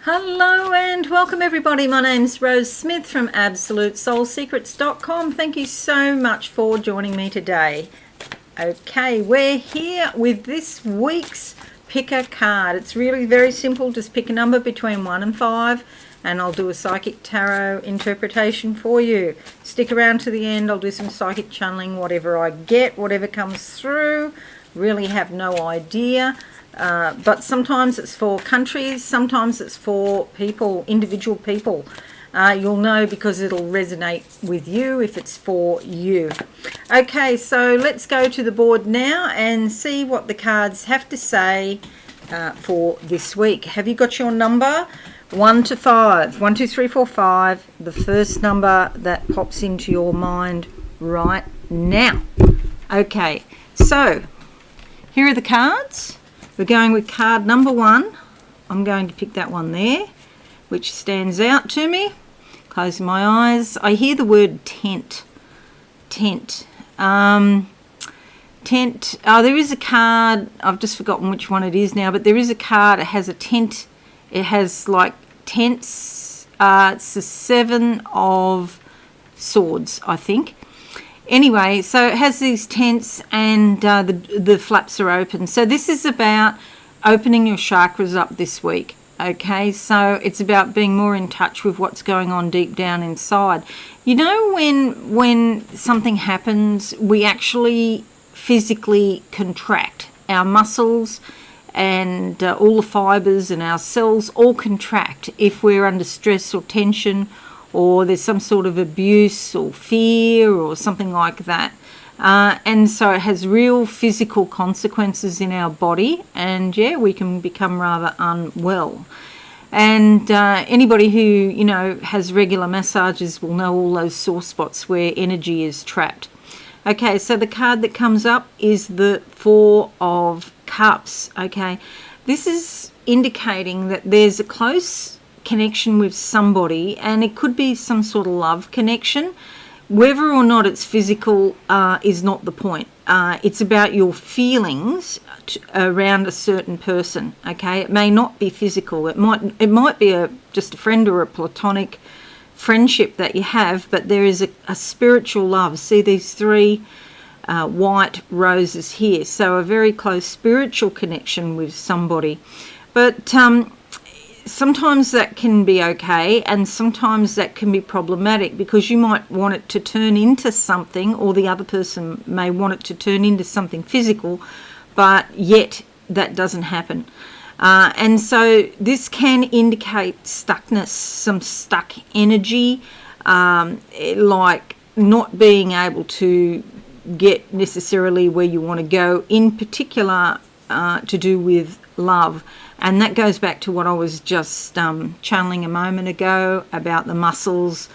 Hello and welcome everybody. My name's Rose Smith from AbsoluteSoulSecrets.com. Thank you so much for joining me today. Okay, we're here with this week's pick a card. It's really very simple. Just pick a number between 1 and 5 and I'll do a psychic tarot interpretation for you. Stick around to the end. I'll do some psychic channeling, whatever I get, whatever comes through. Really have no idea. But sometimes it's for countries, sometimes it's for people, individual people. You'll know because it'll resonate with you if it's for you. Okay, so let's go to the board now and see what the cards have to say for this week. Have you got your number? 1 to 5. 1, 2, 3, 4, 5. The first number that pops into your mind right now. Okay, so here are the cards. We're going with card number 1. I'm going to pick that one there, which stands out to me. Closing my eyes. I hear the word tent. Tent. Tent. Oh, there is a card. I've just forgotten which one it is now, but there is a card. It has a tent. It has like tents. It's the 7 of Swords, I think. Anyway, so it has these tents and the flaps are open. So this is about opening your chakras up this week. Okay, so it's about being more in touch with what's going on deep down inside. You know, when something happens, we actually physically contract. Our muscles and all the fibers and our cells all contract if we're under stress or tension, or there's some sort of abuse or fear or something like that. And so it has real physical consequences in our body, and yeah, we can become rather unwell. And anybody who, you know, has regular massages will know all those sore spots where energy is trapped. Okay, so the card that comes up is the 4 of Cups. Okay, this is indicating that there's a close connection with somebody, and it could be some sort of love connection. Whether or not it's physical is not the point. It's about your feelings around a certain person. Okay, it may not be physical. It might be just a friend or a platonic friendship that you have, but there is a spiritual love. See these 3 white roses here, so a very close spiritual connection with somebody. But sometimes that can be okay, and sometimes that can be problematic, because you might want it to turn into something, or the other person may want it to turn into something physical, but yet that doesn't happen. And so this can indicate stuckness, some stuck energy, like not being able to get necessarily where you want to go, in particular to do with love. And that goes back to what I was just channeling a moment ago about the muscles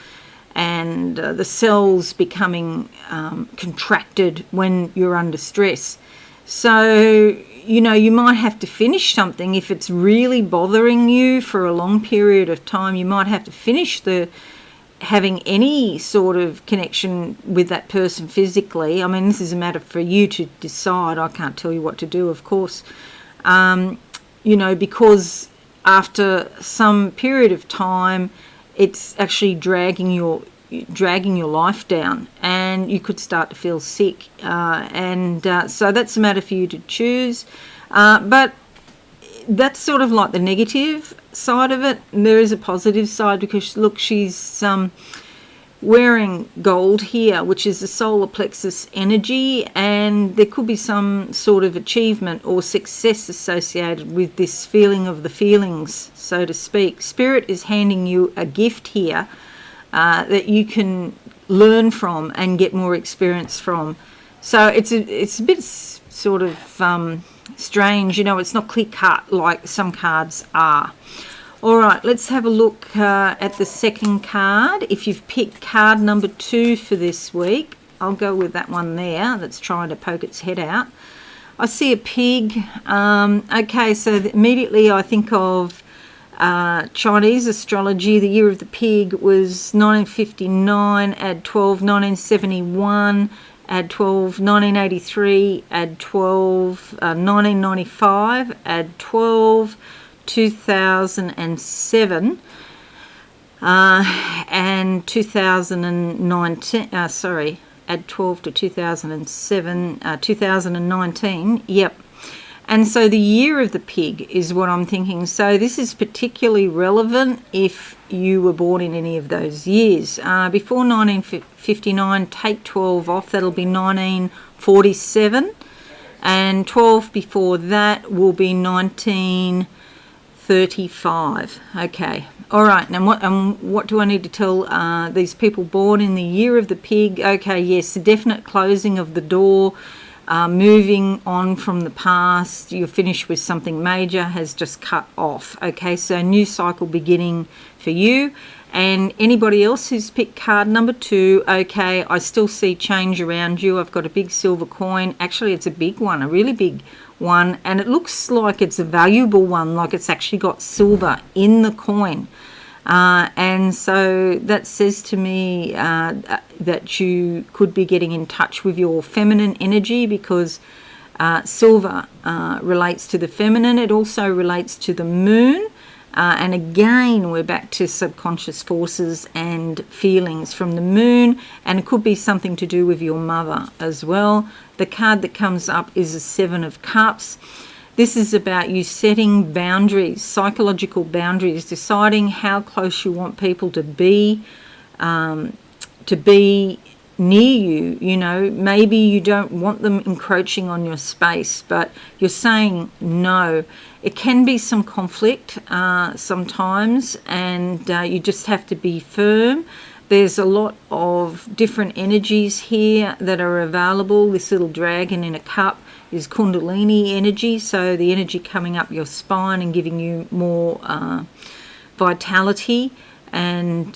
and the cells becoming contracted when you're under stress. So, you know, you might have to finish something if it's really bothering you for a long period of time. You might have to finish having any sort of connection with that person physically. I mean, this is a matter for you to decide. I can't tell you what to do, of course. You know, because after some period of time, it's actually dragging your life down, and you could start to feel sick. So that's a matter for you to choose. But that's sort of like the negative side of it. There is a positive side, because look, she's wearing gold here, which is the solar plexus energy, and there could be some sort of achievement or success associated with this feeling of the feelings, so to speak. Spirit is handing you a gift here that you can learn from and get more experience from. So it's a bit sort of strange, you know, it's not clear cut like some cards are. All right, let's have a look at the second card. If you've picked card number 2 for this week, I'll go with that one there that's trying to poke its head out. I see a pig. Okay, so immediately I think of Chinese astrology. The year of the pig was 1959, add 12, 1971, add 12, 1983, add 12, 1995, add 12, 2007 and 2019, sorry, add 12 to 2007, 2019, yep. And so the year of the pig is what I'm thinking. So this is particularly relevant if you were born in any of those years. Before 1959, take 12 off, that'll be 1947. And 12 before that will be 1935. Okay. All right. Now, what do I need to tell these people born in the year of the pig? Okay, yes, the definite closing of the door, moving on from the past, you're finished with something major, has just cut off. Okay, so new cycle beginning for you. And anybody else who's picked card number 2, okay, I still see change around you. I've got a big silver coin. Actually, it's a big one, a really big one. And it looks like it's a valuable one, like it's actually got silver in the coin. And so that says to me that you could be getting in touch with your feminine energy, because silver relates to the feminine. It also relates to the moon. And again, we're back to subconscious forces and feelings from the moon, and it could be something to do with your mother as well. The card that comes up is a 7 of Cups. This is about you setting boundaries, psychological boundaries, deciding how close you want people to be near you. You know, maybe you don't want them encroaching on your space, but you're saying no. It can be some conflict sometimes, and you just have to be firm. There's a lot of different energies here that are available. This little dragon in a cup is Kundalini energy, so the energy coming up your spine and giving you more vitality and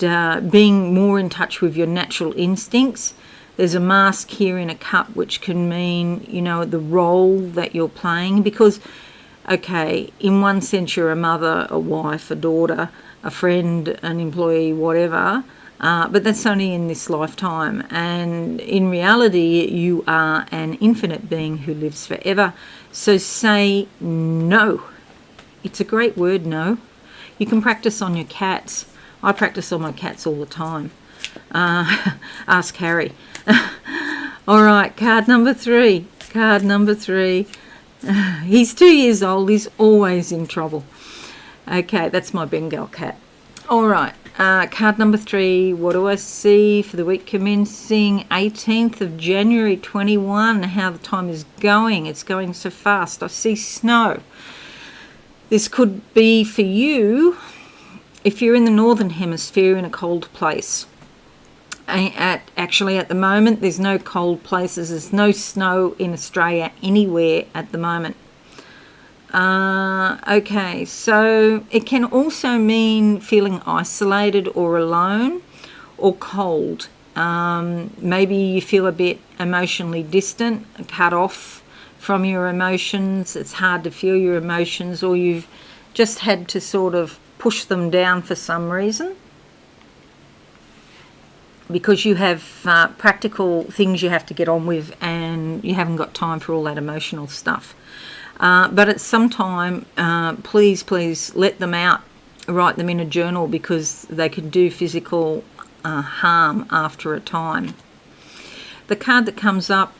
being more in touch with your natural instincts. There's a mask here in a cup, which can mean, you know, the role that you're playing, because, okay, in one sense you're a mother, a wife, a daughter, a friend, an employee, whatever, but that's only in this lifetime. And in reality, you are an infinite being who lives forever. So say no. It's a great word, no. You can practice on your cats. I practice on my cats all the time. Ask Harry. All right, card number 3. Card number 3. He's 2 years old. He's always in trouble. Okay, that's my Bengal cat. All right, card number 3. What do I see for the week commencing 18th of January 21? How the time is going. It's going so fast. I see snow. This could be for you if you're in the northern hemisphere in a cold place. Actually, at the moment, there's no cold places. There's no snow in Australia anywhere at the moment. Okay, so it can also mean feeling isolated or alone or cold. Maybe you feel a bit emotionally distant, cut off from your emotions. It's hard to feel your emotions, or you've just had to sort of push them down for some reason, because you have practical things you have to get on with and you haven't got time for all that emotional stuff. But at some time, please let them out. Write them in a journal, because they can do physical harm after a time. The card that comes up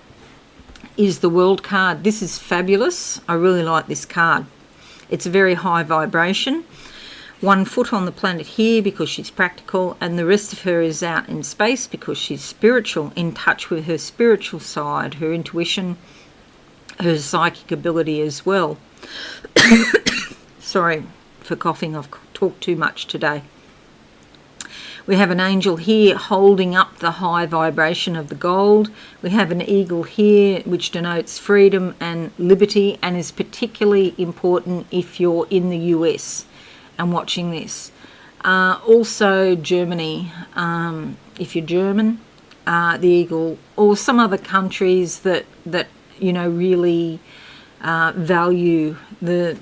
is the World card. This is fabulous. I really like this card. It's a very high vibration. 1 foot on the planet here because she's practical, and the rest of her is out in space because she's spiritual, in touch with her spiritual side, her intuition, her psychic ability as well. Sorry for coughing, I've talked too much today. We have an angel here holding up the high vibration of the gold. We have an eagle here, which denotes freedom and liberty, and is particularly important if you're in the US and watching this. Also Germany, if you're German, the eagle, or some other countries that you know really value the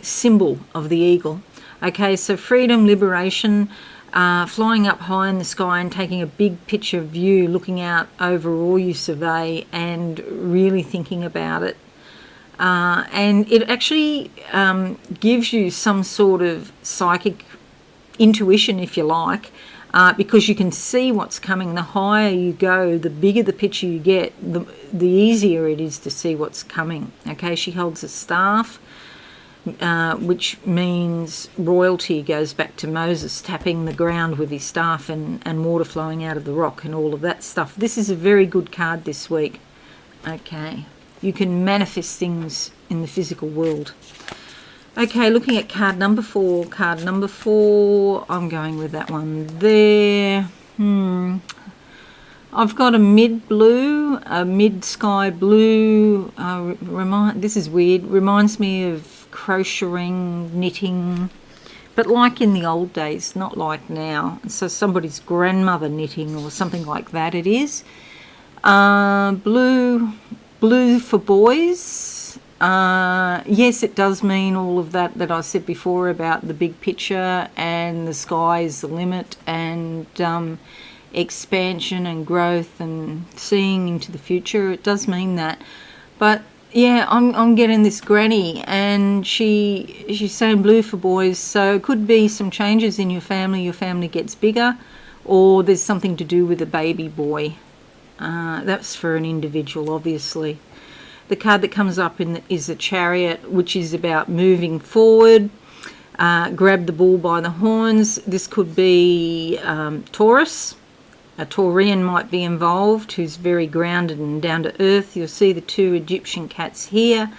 symbol of the eagle. Okay, so freedom, liberation, flying up high in the sky and taking a big picture view, looking out over all you survey and really thinking about it. and it actually gives you some sort of psychic intuition, if you like, because you can see what's coming. The higher you go, the bigger the picture you get, the easier it is to see what's coming. Okay, she holds a staff, which means royalty. Goes back to Moses tapping the ground with his staff and water flowing out of the rock and all of that stuff. This is a very good card this week. Okay, you can manifest things in the physical world. Okay, looking at card number 4. Card number 4, I'm going with that one there. I've got a mid-blue, a mid-sky blue. This is weird. Reminds me of crocheting, knitting, but like in the old days, not like now. So somebody's grandmother knitting or something like that it is. Blue for boys. Yes, it does mean all of that I said before about the big picture and the sky is the limit, and expansion and growth and seeing into the future. It does mean that. But yeah, I'm getting this granny, and she's saying blue for boys, so it could be some changes in your family gets bigger, or there's something to do with a baby boy. That's for an individual, obviously. The card that comes up is the chariot, which is about moving forward. Grab the bull by the horns. This could be Taurus. A Taurian might be involved, who's very grounded and down to earth. You'll see the 2 Egyptian cats here.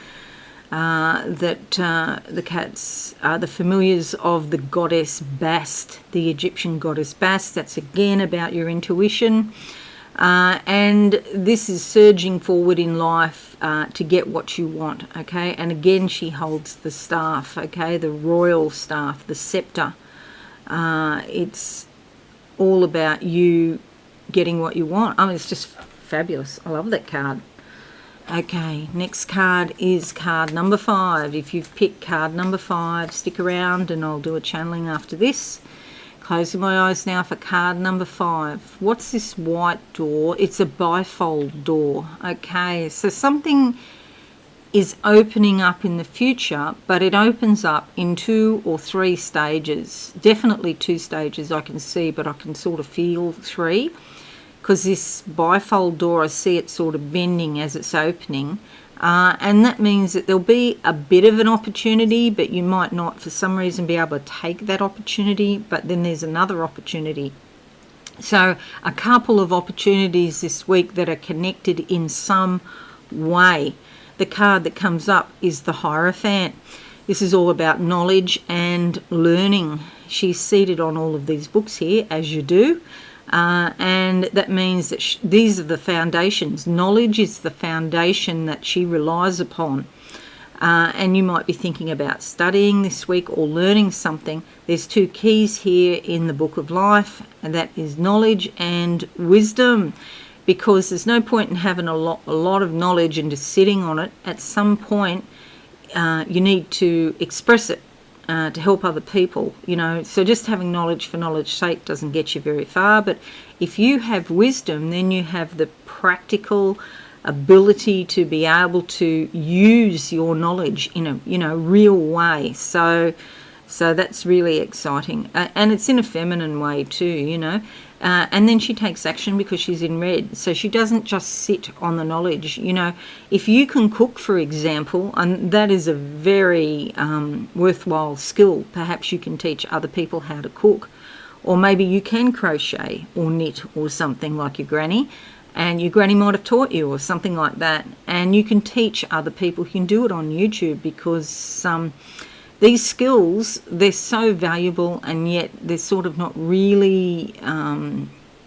The cats are the familiars of the goddess Bast, the Egyptian goddess Bast. That's again about your intuition. And this is surging forward in life to get what you want, okay? And again, she holds the staff, okay? The royal staff, the scepter. It's all about you getting what you want. I mean, it's just fabulous. I love that card. Okay, next card is card number 5. If you've picked card number 5, stick around and I'll do a channeling after this. Closing my eyes now for card number 5. What's this white door? It's a bifold door. Okay, so something is opening up in the future, but it opens up in 2 or 3 stages. Definitely 2 stages I can see, but I can sort of feel 3. Because this bifold door, I see it sort of bending as it's opening. And that means that there'll be a bit of an opportunity, but you might not for some reason be able to take that opportunity, but then there's another opportunity. So a couple of opportunities this week that are connected in some way. The card that comes up is the Hierophant. This is all about knowledge and learning. She's seated on all of these books here, as you do. And that means that these are the foundations. Knowledge is the foundation that she relies upon. And you might be thinking about studying this week or learning something. There's 2 keys here in the Book of Life, and that is knowledge and wisdom. Because there's no point in having a lot of knowledge and just sitting on it. At some point, you need to express it. To help other people, you know. So just having knowledge for knowledge's sake doesn't get you very far, but if you have wisdom, then you have the practical ability to be able to use your knowledge in a real way. So that's really exciting, and it's in a feminine way too, you know. And then she takes action because she's in red. So she doesn't just sit on the knowledge. You know, if you can cook, for example, and that is a very worthwhile skill, perhaps you can teach other people how to cook. Or maybe you can crochet or knit or something like your granny, and your granny might have taught you or something like that. And you can teach other people. You can do it on YouTube because these skills, they're so valuable, and yet they're sort of not really,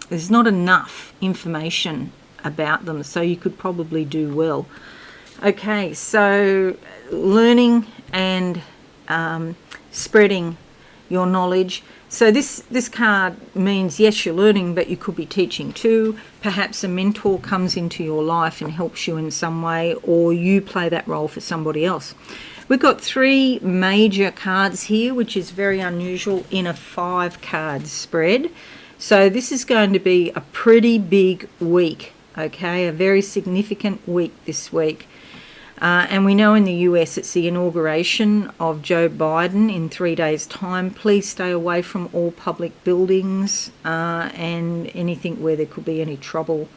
there's not enough information about them, so you could probably do well. Okay, so learning and spreading your knowledge. So this card means, yes, you're learning, but you could be teaching too. Perhaps a mentor comes into your life and helps you in some way, or you play that role for somebody else. We've got 3 major cards here, which is very unusual in a 5-card spread. So this is going to be a pretty big week, okay? A very significant week this week. And we know in the US it's the inauguration of Joe Biden in 3 days' time. Please stay away from all public buildings and anything where there could be any trouble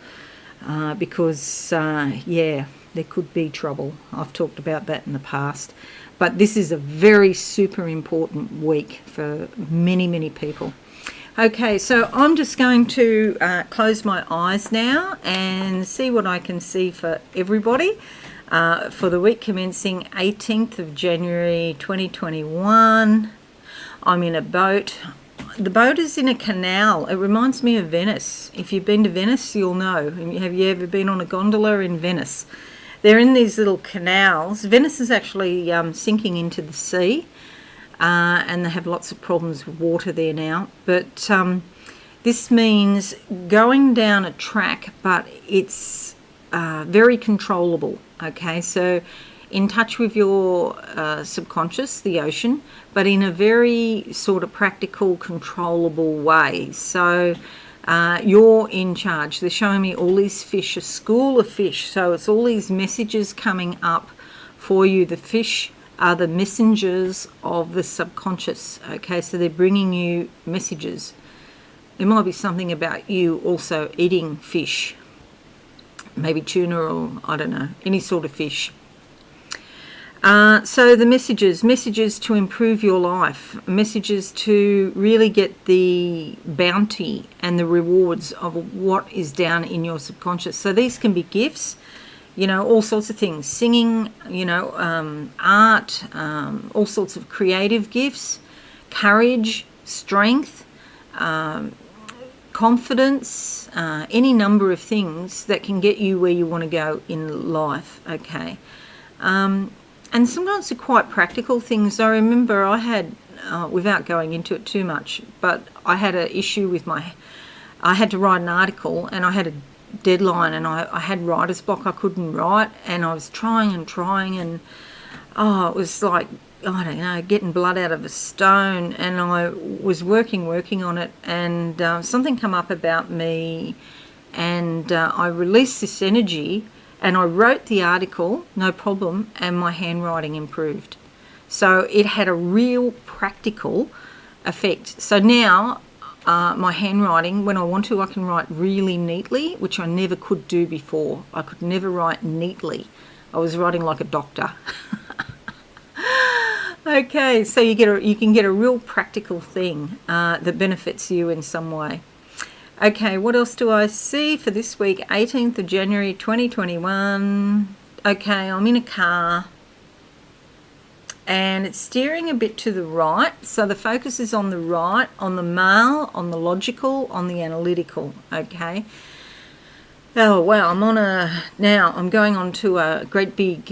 because, yeah, there could be trouble. I've talked about that in the past. But this is a very super important week for many, many people. Okay, so I'm just going to close my eyes now and see what I can see for everybody for the week commencing 18th of January 2021. I'm in a boat. The boat is in a canal. It reminds me of Venice. If you've been to Venice, you'll know. Have you ever been on a gondola in Venice? They're in these little canals. Venice is actually sinking into the sea. And they have lots of problems with water there now. But this means going down a track, but it's very controllable. Okay, so in touch with your subconscious, the ocean, but in a very sort of practical, controllable way. So you're in charge. They're showing me all these fish, a school of fish. So it's all these messages coming up for you. The fish are the messengers of the subconscious. Okay, so they're bringing you messages. There might be something about you also eating fish, maybe tuna or I don't know, any sort of fish. So the messages to improve your life, messages to really get the bounty and the rewards of what is down in your subconscious. So these can be gifts, you know, all sorts of things, singing, you know, art, all sorts of creative gifts, courage, strength, confidence, any number of things that can get you where you want to go in life, okay? And sometimes they're quite practical things. I remember I had, without going into it too much, but I had an issue with I had to write an article and I had a deadline and I had writer's block. I couldn't write and I was trying and it was like, I don't know, getting blood out of a stone, and I was working on it, and something come up about me, and I released this energy and I wrote the article, no problem, and my handwriting improved. So it had a real practical effect. So now my handwriting, when I want to, I can write really neatly, which I never could do before. I could never write neatly. I was writing like a doctor. Okay, so you can get a real practical thing that benefits you in some way. Okay, what else do I see for this week, 18th of January 2021? Okay, I'm in a car and it's steering a bit to the right. So the focus is on the right, on the male, on the logical, on the analytical, okay? Oh, wow, I'm going on to a great big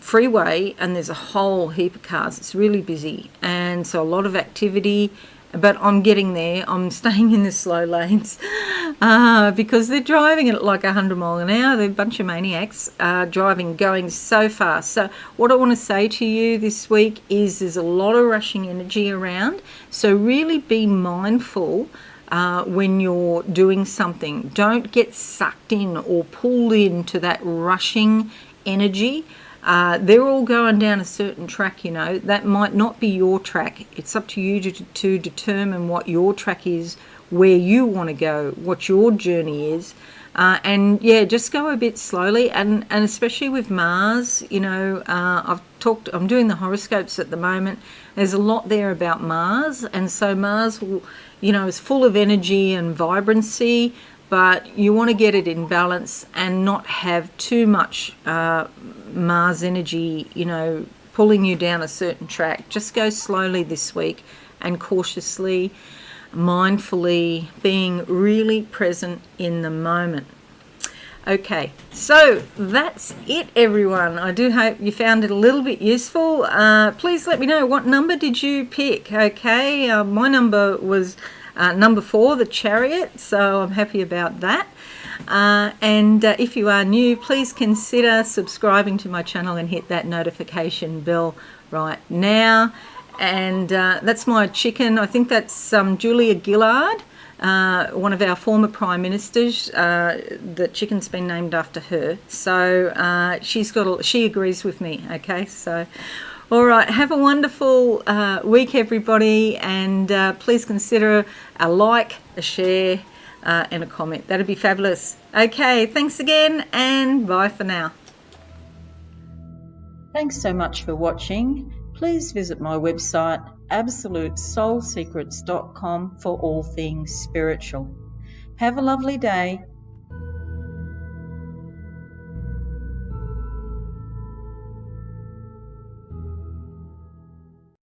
freeway and there's a whole heap of cars. It's really busy and so a lot of activity, but I'm getting there. I'm staying in the slow lanes because they're driving at like 100 miles an hour. They're a bunch of maniacs going so fast. So what I want to say to you this week is there's a lot of rushing energy around. So really be mindful when you're doing something. Don't get sucked in or pulled into that rushing energy. They're all going down a certain track, you know. That might not be your track. It's up to you to determine what your track is, where you want to go, what your journey is. And yeah, just go a bit slowly, and especially with Mars, you know, I'm doing the horoscopes at the moment. There's a lot there about Mars, and so Mars will, you know, is full of energy and vibrancy, but you want to get it in balance and not have too much Mars energy, you know, pulling you down a certain track. Just go slowly this week and cautiously, mindfully, being really present in the moment. Okay, so that's it, everyone. I do hope you found it a little bit useful. Please let me know, what number did you pick? Okay, my number was number 4, the chariot, so I'm happy about that. And if you are new, please consider subscribing to my channel and hit that notification bell right now. And that's my chicken. I think that's Julia Gillard. one of our former prime ministers. The chicken's been named after her, so she agrees with me. Okay, so all right, have a wonderful week, everybody, and please consider a like, a share, and a comment. That'd be fabulous. Okay, thanks again, and bye for now. Thanks so much for watching. Please visit my website absolutesoulsecrets.com for all things spiritual. Have a lovely day.